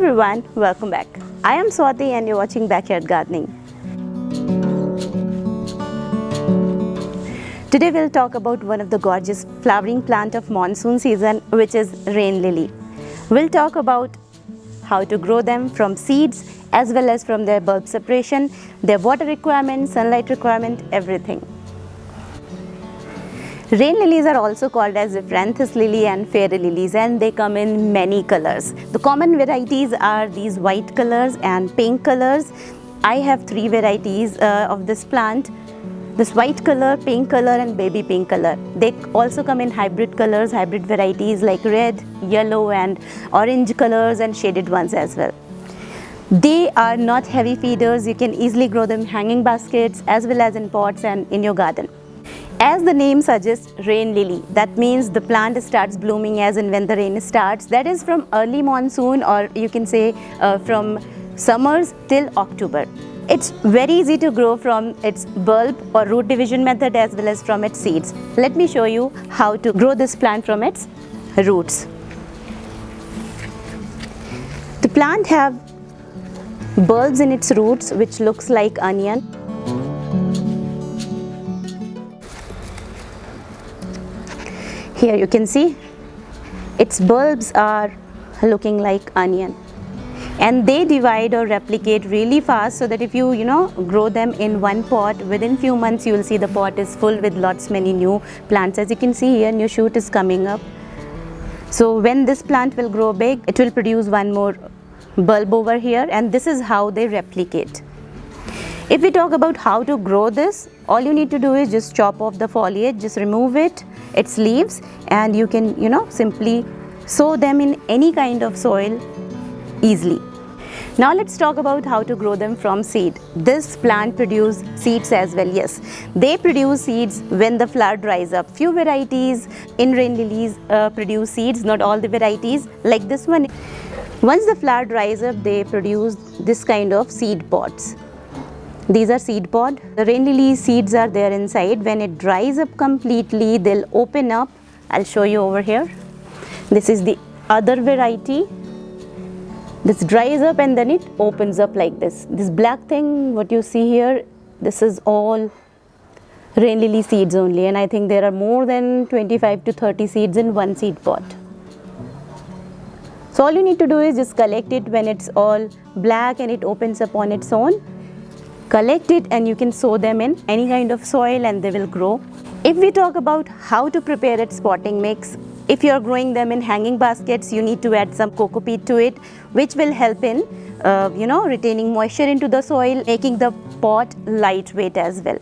everyone, welcome back. I am Swati and you're watching Backyard Gardening. Today we'll talk about one of the gorgeous flowering plant of monsoon season, which is rain lily. We'll talk about how to grow them from seeds as well as from their bulb separation, their water requirement, sunlight requirement, everything. Rain lilies are also called as Ziphranthes lily and fairy lilies, and they come in many colors. The common varieties are these white colors and pink colors. I have three varieties of this plant. This white color, pink color and baby pink color. They also come in hybrid colors, hybrid varieties like red, yellow and orange colors and shaded ones as well. They are not heavy feeders. You can easily grow them in hanging baskets as well as in pots and in your garden. As the name suggests, rain lily, that means the plant starts blooming as and when the rain starts. That is from early monsoon, or you can say from summers till October. It's very easy to grow from its bulb or root division method as well as from its seeds. Let me show you how to grow this plant from its roots. The plant have bulbs in its roots which looks like onion. Here you can see its bulbs are looking like onion, and they divide or replicate really fast, so that if you grow them in one pot, within few months you will see the pot is full with lots many new plants. As you can see here, new shoot is coming up. So when this plant will grow big, it will produce one more bulb over here, and this is how they replicate. If we talk about how to grow this, all you need to do is just chop off the foliage, just remove its leaves, and you can simply sow them in any kind of soil easily. Now let's talk about how to grow them from seed. This plant produces seeds as well. Yes, they produce seeds when the flower dries up. Few varieties in rain lilies produce seeds, not all the varieties. Like this one, once the flower dries up, they produce this kind of seed pods. These are seed pod. The rain lily seeds are there inside. When it dries up completely, they'll open up. I'll show you over here. This is the other variety. This dries up and then it opens up like this. This black thing, what you see here, this is all rain lily seeds only, and I think there are more than 25 to 30 seeds in one seed pot. So all you need to do is just collect it when it's all black and it opens up on its own. Collect it and you can sow them in any kind of soil and they will grow. If we talk about how to prepare its potting mix, if you are growing them in hanging baskets, you need to add some coco peat to it, which will help in retaining moisture into the soil, making the pot lightweight as well.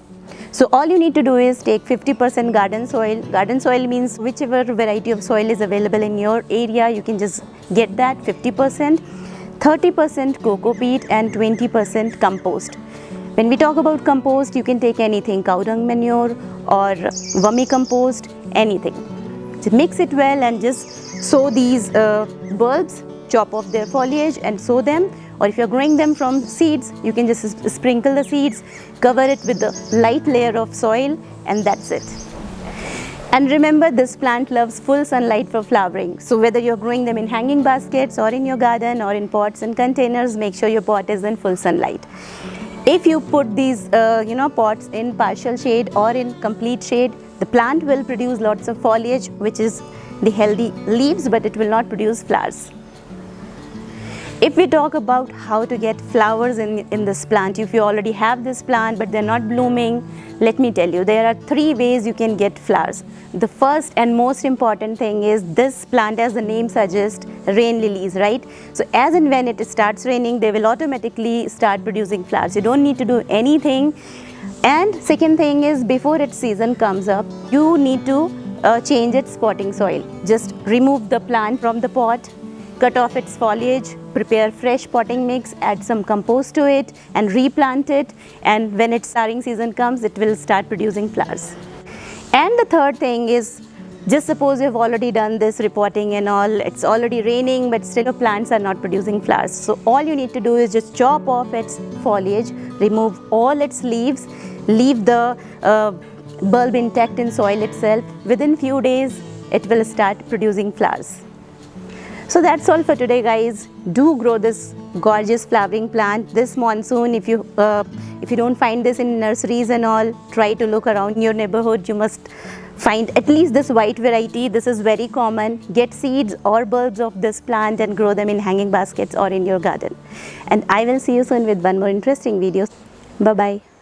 So all you need to do is take 50% garden soil. Garden soil means whichever variety of soil is available in your area, you can just get that 50%, 30% coco peat and 20% compost. When we talk about compost, you can take anything, cow dung manure or vermicompost, anything. Just mix it well and just sow these bulbs, chop off their foliage and sow them. Or if you're growing them from seeds, you can just sprinkle the seeds, cover it with a light layer of soil, and that's it. And remember, this plant loves full sunlight for flowering. So whether you're growing them in hanging baskets or in your garden or in pots and containers, make sure your pot is in full sunlight. If you put these pots in partial shade or in complete shade, the plant will produce lots of foliage, which is the healthy leaves, but it will not produce flowers. If we talk about how to get flowers in this plant, if you already have this plant but they're not blooming, let me tell you, there are three ways you can get flowers. The first and most important thing is this plant, as the name suggests, rain lilies, right? So as and when it starts raining, they will automatically start producing flowers. You don't need to do anything. And second thing is, before its season comes up, you need to change its potting soil. Just remove the plant from the pot, cut off its foliage, prepare fresh potting mix, add some compost to it and replant it, and when its flowering season comes, it will start producing flowers. And the third thing is, just suppose you've already done this repotting and all, it's already raining but still your plants are not producing flowers. So all you need to do is just chop off its foliage, remove all its leaves, leave the bulb intact in soil itself. Within few days, it will start producing flowers. So that's all for today, guys. Do grow this gorgeous flowering plant this monsoon. If you don't find this in nurseries and all, try to look around your neighborhood. You must find at least this white variety. This is very common. Get seeds or bulbs of this plant and grow them in hanging baskets or in your garden. And I will see you soon with one more interesting video. Bye bye.